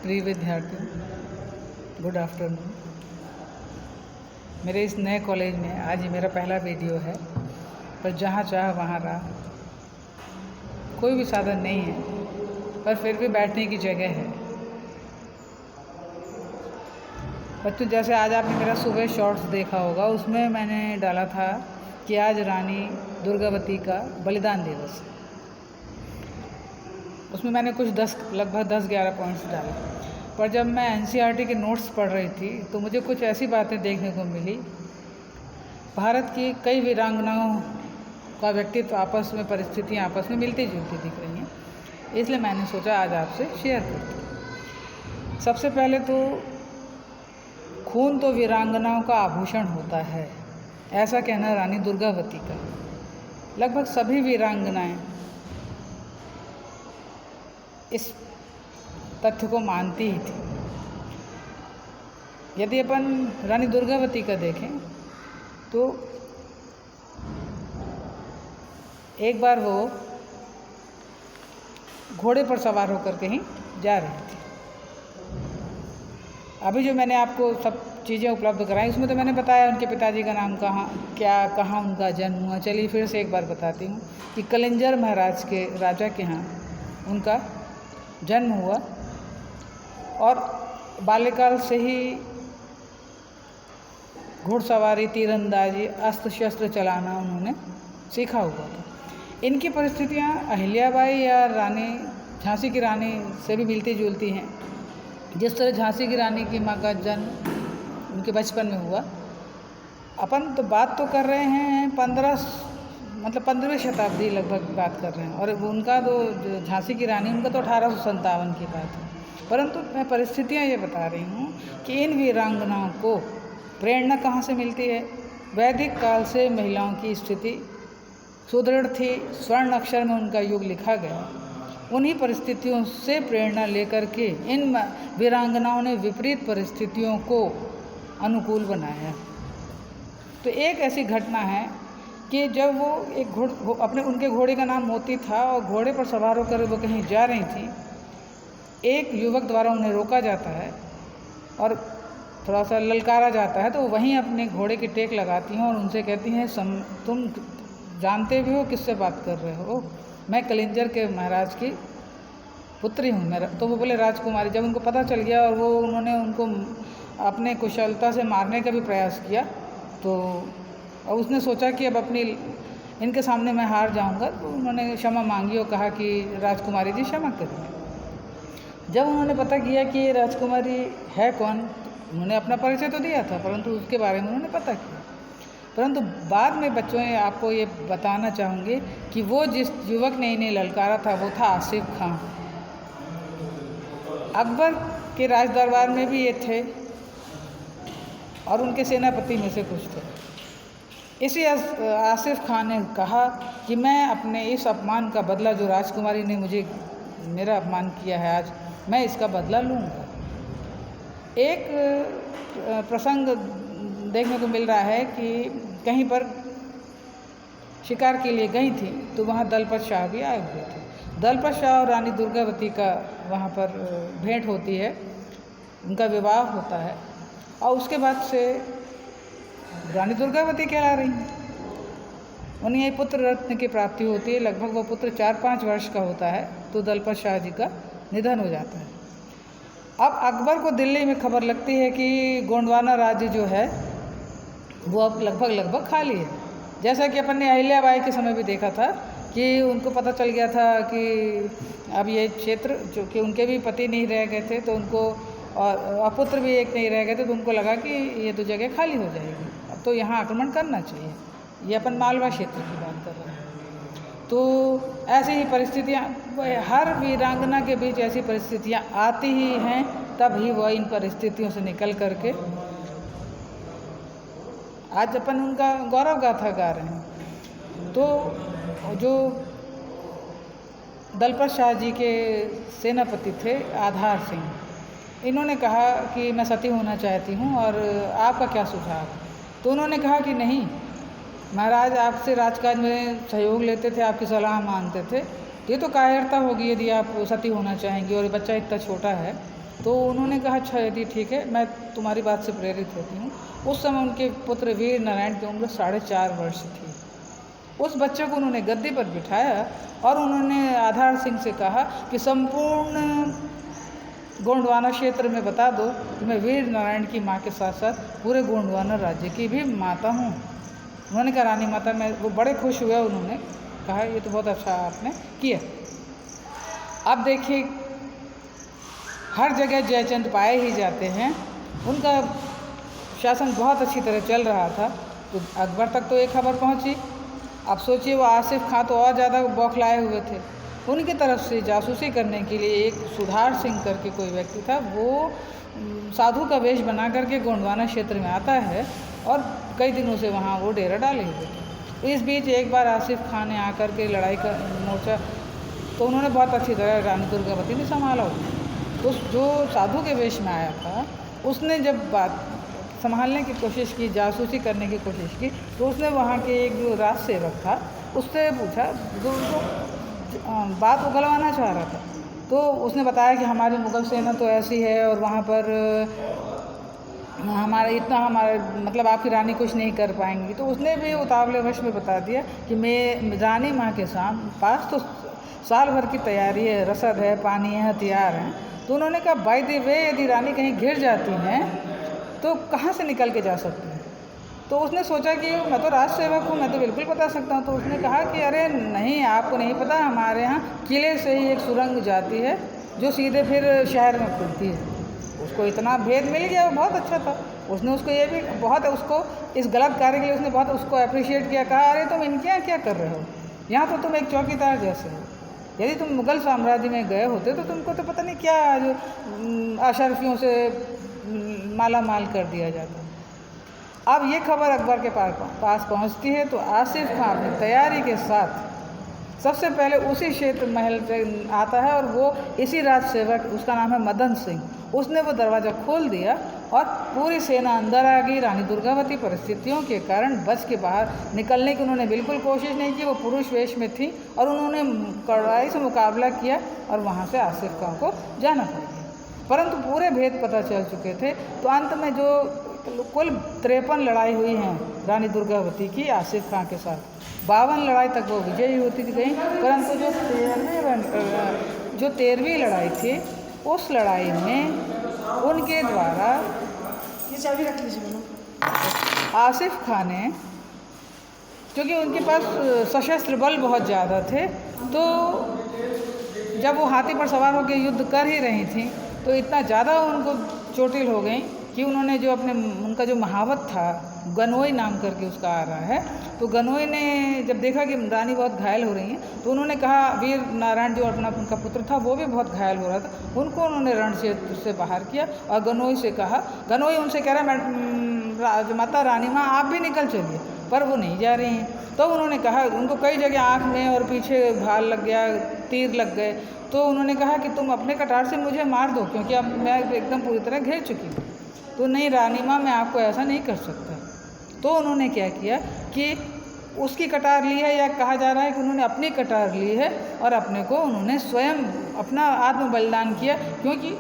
प्रिय विद्यार्थियों, good afternoon. मेरे इस नए कॉलेज में आज ये मेरा पहला वीडियो है, पर जहाँ चाह वहाँ रहा। कोई भी साधन नहीं है, पर फिर भी बैठने की जगह है। बच्चों, जैसे आज आपने मेरा सुबह शॉर्ट्स देखा होगा, उसमें मैंने डाला था कि आज रानी दुर्गावती का बलिदान दिवस है। उसमें मैंने कुछ लगभग 10-11 पॉइंट्स डाले। पर जब मैं एनसीईआरटी के नोट्स पढ़ रही थी तो मुझे कुछ ऐसी बातें देखने को मिली। भारत की कई वीरांगनाओं का व्यक्तित्व आपस में, परिस्थितियाँ आपस में मिलती जुलती दिख रही हैं, इसलिए मैंने सोचा आज आपसे शेयर करती हूँ। सबसे पहले तो खून तो वीरांगनाओं का आभूषण होता है, ऐसा कहना रानी दुर्गावती का। लगभग सभी वीरांगनाएं इस तथ्य को मानती ही थी। यदि अपन रानी दुर्गावती का देखें तो एक बार वो घोड़े पर सवार होकर कहीं जा रही थी। अभी जो मैंने आपको सब चीज़ें उपलब्ध कराई, उसमें तो मैंने बताया उनके पिताजी का नाम कहाँ उनका जन्म हुआ। चलिए फिर से एक बार बताती हूँ कि कलिंजर महाराज के राजा के यहाँ उनका जन्म हुआ और बाल्यकाल से ही घुड़सवारी, तीरंदाजी, अस्त्र शस्त्र चलाना उन्होंने सीखा हुआ था। इनकी परिस्थितियाँ अहिल्याबाई या रानी झांसी की रानी से भी मिलती जुलती हैं। जिस तरह झांसी की रानी की माँ का जन्म उनके बचपन में हुआ। अपन तो बात तो कर रहे हैं 15वीं शताब्दी लगभग बात कर रहे हैं, और उनका तो झांसी की रानी उनका तो 1857 की बात है। परंतु मैं परिस्थितियाँ ये बता रही हूँ कि इन वीरांगनाओं को प्रेरणा कहाँ से मिलती है। वैदिक काल से महिलाओं की स्थिति सुदृढ़ थी, स्वर्ण अक्षर में उनका युग लिखा गया। उन्हीं परिस्थितियों से प्रेरणा लेकर के इन वीरांगनाओं ने विपरीत परिस्थितियों को अनुकूल बनाया। तो एक ऐसी घटना है कि जब वो उनके घोड़े का नाम मोती था और घोड़े पर सवार होकर वो कहीं जा रही थी, एक युवक द्वारा उन्हें रोका जाता है और थोड़ा सा ललकारा जाता है। तो वहीं अपने घोड़े की टेक लगाती हैं और उनसे कहती हैं, तुम जानते भी हो किससे बात कर रहे हो? मैं कलिंजर के महाराज की पुत्री हूँ मेरा। तो वो बोले राजकुमारी। जब उनको पता चल गया और उन्होंने उनको अपने कुशलता से मारने का भी प्रयास किया, तो अब उसने सोचा कि अब इनके सामने मैं हार जाऊंगा। तो उन्होंने क्षमा मांगी और कहा कि राजकुमारी जी क्षमा करिए। जब उन्होंने पता किया कि ये राजकुमारी है कौन, उन्होंने अपना परिचय तो दिया था, परंतु उसके बारे में उन्होंने पता किया। परंतु बाद में बच्चों आपको ये बताना चाहूँगी कि वो जिस युवक ने इन्हें ललकारा था वो था आसिफ खां। अकबर के राज दरबार में भी ये थे और उनके सेनापति में से कुछ थे। इसी आसिफ खान ने कहा कि मैं अपने इस अपमान का बदला, जो राजकुमारी ने मेरा अपमान किया है आज, मैं इसका बदला लूँगा। एक प्रसंग देखने को मिल रहा है कि कहीं पर शिकार के लिए गई थी, तो वहाँ दलपत शाह भी आए हुए थे। दलपत शाह और रानी दुर्गावती का वहाँ पर भेंट होती है, उनका विवाह होता है और उसके बाद से रानी दुर्गावती कहला रही हैं। उन्हें एक पुत्र रत्न की प्राप्ति होती है। लगभग वो पुत्र 4-5 वर्ष का होता है तो दलपत शाह जी का निधन हो जाता है। अब अकबर को दिल्ली में खबर लगती है कि गोंडवाना राज्य जो है वो अब लगभग खाली है। जैसा कि अपन ने अहिल्याबाई के समय भी देखा था कि उनको पता चल गया था कि अब ये क्षेत्र, जो कि उनके भी पति नहीं रह गए थे, तो उनको और पुत्र भी एक नहीं रह गए थे, तो उनको लगा कि ये तो जगह खाली हो जाएगी, अब तो यहाँ आक्रमण करना चाहिए। ये अपन मालवा क्षेत्र की बात कर रहे हैं। तो ऐसी ही परिस्थितियाँ हर वीरांगना के बीच ऐसी परिस्थितियाँ आती ही हैं, तब ही वह इन परिस्थितियों से निकल करके आज अपन उनका गौरव गाथा गा रहे हैं। तो जो दलपत शाह जी के सेनापति थे आधार सिंह, इन्होंने कहा कि मैं सती होना चाहती हूँ और आपका क्या सुझाव? तो उन्होंने कहा कि नहीं महाराज, आपसे राजकाज में सहयोग लेते थे, आपकी सलाह मानते थे, ये तो कायरता होगी यदि आप सती होना चाहेंगी और बच्चा इतना छोटा है। तो उन्होंने कहा अच्छा यदि ठीक है, मैं तुम्हारी बात से प्रेरित होती हूँ। उस समय उनके पुत्र वीर नारायण की उम्र 4.5 वर्ष थी। उस बच्चे को उन्होंने गद्दी पर बिठाया और उन्होंने आधार सिंह से कहा कि संपूर्ण गोंडवाना क्षेत्र में बता दो कि मैं वीर नारायण की माँ के साथ साथ पूरे गोंडवाना राज्य की भी माता हूँ। उन्होंने कहा रानी माता, मैं वो बड़े खुश हुए। उन्होंने कहा ये तो बहुत अच्छा आपने किया। अब देखिए हर जगह जयचंद पाए ही जाते हैं। उनका शासन बहुत अच्छी तरह चल रहा था। तो अकबर तक तो एक खबर पहुंची। अब सोचिए वो आसिफ खां तो और ज़्यादा बौखलाए हुए थे। उनकी तरफ से जासूसी करने के लिए एक सुधार सिंह करके कोई व्यक्ति था, वो साधु का वेश बना करके गोंडवाना क्षेत्र में आता है और कई दिनों से वहाँ वो डेरा डाले हुए थे। इस बीच एक बार आसिफ खान ने आकर के लड़ाई का मोर्चा, तो उन्होंने बहुत अच्छी तरह रानी दुर्गावती ने संभाला। तो जो साधु के वेश में आया था उसने जब बात संभालने की कोशिश की, जासूसी करने की कोशिश की, तो उसने वहाँ के एक जो राज सेवक था उससे पूछा, जो उनको बात उगलवाना चाह रहा था। तो उसने बताया कि हमारी मुग़ल सेना तो ऐसी है और वहाँ पर हमारे मतलब आपकी रानी कुछ नहीं कर पाएंगी। तो उसने भी उतावले वश में बता दिया कि मैं रानी माँ के पास तो साल भर की तैयारी है, रसद है, पानी है, हथियार हैं। तो उन्होंने कहा बाय द वे यदि रानी कहीं घिर जाती हैं तो कहाँ से निकल के जा सकती हैं। तो उसने सोचा कि मैं तो राज सेवक हूँ, मैं तो बिल्कुल बता सकता हूँ। तो उसने कहा कि अरे नहीं, आपको नहीं पता, हमारे यहाँ किले से ही एक सुरंग जाती है जो सीधे फिर शहर में खुलती है। उसको इतना भेद मिल गया, वो बहुत अच्छा था। उसने उसको ये भी बहुत उसको इस गलत कार्य के लिए उसने बहुत उसको अप्रिशिएट किया। कहा अरे तुम इनके यहाँ क्या कर रहे हो, यहाँ तो तुम एक चौकीदार जैसे हो। यदि तुम मुग़ल साम्राज्य में गए होते तो तुमको तो पता नहीं क्या जो अशरफियों से माला माल कर दिया जाता। अब ये खबर अकबर के पास पहुंचती है तो आसिफ खां अपनी तैयारी के साथ सबसे पहले उसी क्षेत्र महल से आता है और वो इसी राज सेवक, उसका नाम है मदन सिंह, उसने वो दरवाज़ा खोल दिया और पूरी सेना अंदर आ गई। रानी दुर्गावती परिस्थितियों के कारण बच के बाहर निकलने की उन्होंने बिल्कुल कोशिश नहीं की। वो पुरुष वेश में थी और उन्होंने कड़ाई से मुकाबला किया और वहाँ से आसिफ खां को जाना पड़ गया। परंतु पूरे भेद पता चल चुके थे। तो अंत में जो कुल 53 लड़ाई हुई हैं रानी दुर्गावती की आसिफ खां के साथ, 52 लड़ाई तक वो विजयी होती गई। परंतु जो 13वीं लड़ाई थी उस लड़ाई में उनके द्वारा ये चाबी रख लीजिए आसिफ खां ने, क्योंकि उनके पास सशस्त्र बल बहुत ज़्यादा थे, तो जब वो हाथी पर सवार होकर युद्ध कर ही रही थी तो इतना ज़्यादा उनको चोटिल हो गई कि उन्होंने जो उनका जो महावत था, गनोई नाम करके उसका आ रहा है, तो गनोई ने जब देखा कि रानी बहुत घायल हो रही हैं तो उन्होंने कहा, वीर नारायण जो उनका पुत्र था वो भी बहुत घायल हो रहा था, उनको उन्होंने रण क्षेत्र से बाहर किया और गनोई से कहा, गनोई उनसे कह रहा है माता रानी माँ आप भी निकल चलिए, पर वो नहीं जा रही हैं। तो उन्होंने कहा, उनको कई जगह आँख में और पीछे भाल लग गया, तीर लग गए। तो उन्होंने कहा कि तुम अपने कटार से मुझे मार दो क्योंकि अब मैं एकदम पूरी तरह घिर चुकी हूँ। तो नहीं रानी माँ, मैं आपको ऐसा नहीं कर सकता। तो उन्होंने क्या किया कि उसकी कटार ली है, या कहा जा रहा है कि उन्होंने अपनी कटार ली है और अपने को उन्होंने स्वयं अपना आत्म बलिदान किया, क्योंकि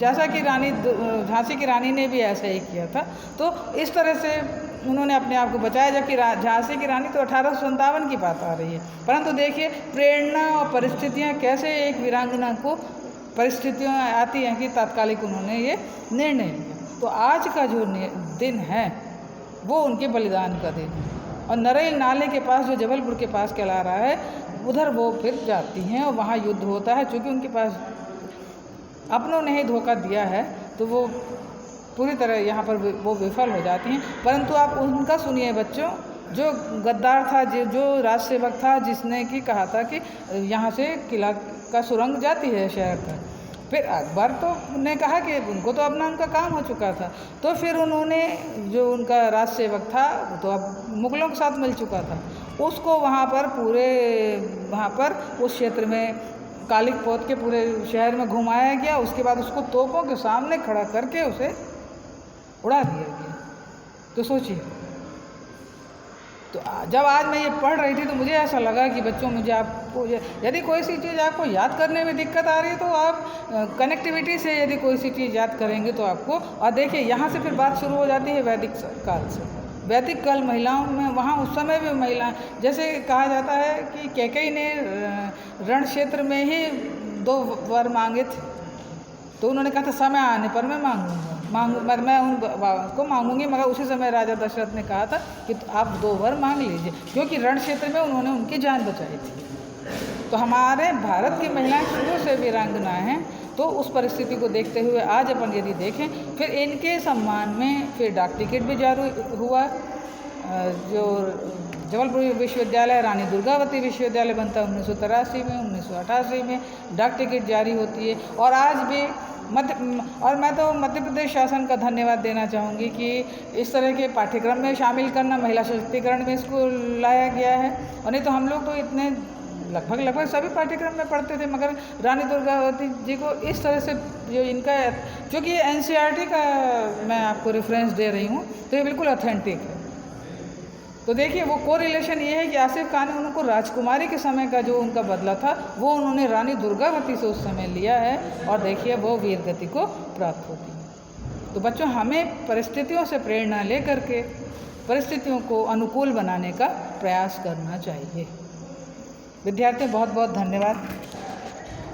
जैसा कि झांसी की रानी ने भी ऐसा ही किया था। तो इस तरह से उन्होंने अपने आप को बचाया, जबकि झांसी की रानी तो 1857 की बात आ रही है। परंतु देखिए प्रेरणा और परिस्थितियाँ कैसे एक वीरांगना को परिस्थितियाँ आती हैं कि तात्कालिक उन्होंने ये निर्णय लिया। तो आज का जो दिन है वो उनके बलिदान का दिन है। और नरेल नाले के पास जो जबलपुर के पास कहला रहा है, उधर वो फिर जाती हैं और वहाँ युद्ध होता है। चूँकि उनके पास अपनों ने ही धोखा दिया है तो वो पूरी तरह यहाँ पर वो विफल हो जाती हैं। परंतु आप उनका सुनिए बच्चों, जो गद्दार था, जो राज सेवक था, जिसने कि कहा था कि यहाँ से किला का सुरंग जाती है शहर तक, फिर अकबर तो ने कहा कि उनको तो अपना उनका काम हो चुका था। तो फिर उन्होंने जो उनका राज सेवक था वो तो अब मुग़लों के साथ मिल चुका था, उसको वहाँ पर उस क्षेत्र में कालिक पोत के पूरे शहर में घुमाया गया। उसके बाद उसको तोपों के सामने खड़ा करके उसे उड़ा दिया गया। तो सोचिए तो जब आज मैं ये पढ़ रही थी तो मुझे ऐसा लगा कि बच्चों, मुझे आपको यदि कोई सी चीज़ आपको याद करने में दिक्कत आ रही है तो आप कनेक्टिविटी से यदि कोई सी चीज़ याद करेंगे तो आपको, और देखिए यहाँ से फिर बात शुरू हो जाती है वैदिक काल से। वैदिक काल महिलाओं में, वहाँ उस समय भी महिला, जैसे कहा जाता है कि कैकेयी ने रण क्षेत्र में ही 2 वर मांगे थे, तो उन्होंने कहा था समय आने पर मैं मैं उनको मांगूंगी, मगर उसी समय राजा दशरथ ने कहा था कि आप 2 वर मांग लीजिए, क्योंकि रण क्षेत्र में उन्होंने उनकी जान बचाई थी। तो हमारे भारत की महिलाएं शुरू से वीरांगना हैं, तो उस परिस्थिति को देखते हुए आज अपन यदि देखें, फिर इनके सम्मान में फिर डाक टिकट भी जारी हुआ। जो जबलपुर विश्वविद्यालय रानी दुर्गावती विश्वविद्यालय बनता है 1983 में, 1988 में डाक टिकट जारी होती है। और आज भी मैं तो मध्य प्रदेश शासन का धन्यवाद देना चाहूँगी कि इस तरह के पाठ्यक्रम में शामिल करना, महिला सशक्तिकरण में इसको लाया गया है। और नहीं तो हम लोग तो इतने लगभग सभी पाठ्यक्रम में पढ़ते थे, मगर रानी दुर्गावती जी को इस तरह से जो इनका, क्योंकि ये NCERT का मैं आपको रेफरेंस दे रही हूँ, तो ये बिल्कुल ऑथेंटिक है। तो देखिए वो कोरिलेशन ये है कि आसिफ खान ने उनको राजकुमारी के समय का जो उनका बदला था वो उन्होंने रानी दुर्गावती से उस समय लिया है, और देखिए वो वीर गति को प्राप्त होती है। तो बच्चों, हमें परिस्थितियों से प्रेरणा लेकर के परिस्थितियों को अनुकूल बनाने का प्रयास करना चाहिए। विद्यार्थियों, बहुत बहुत धन्यवाद।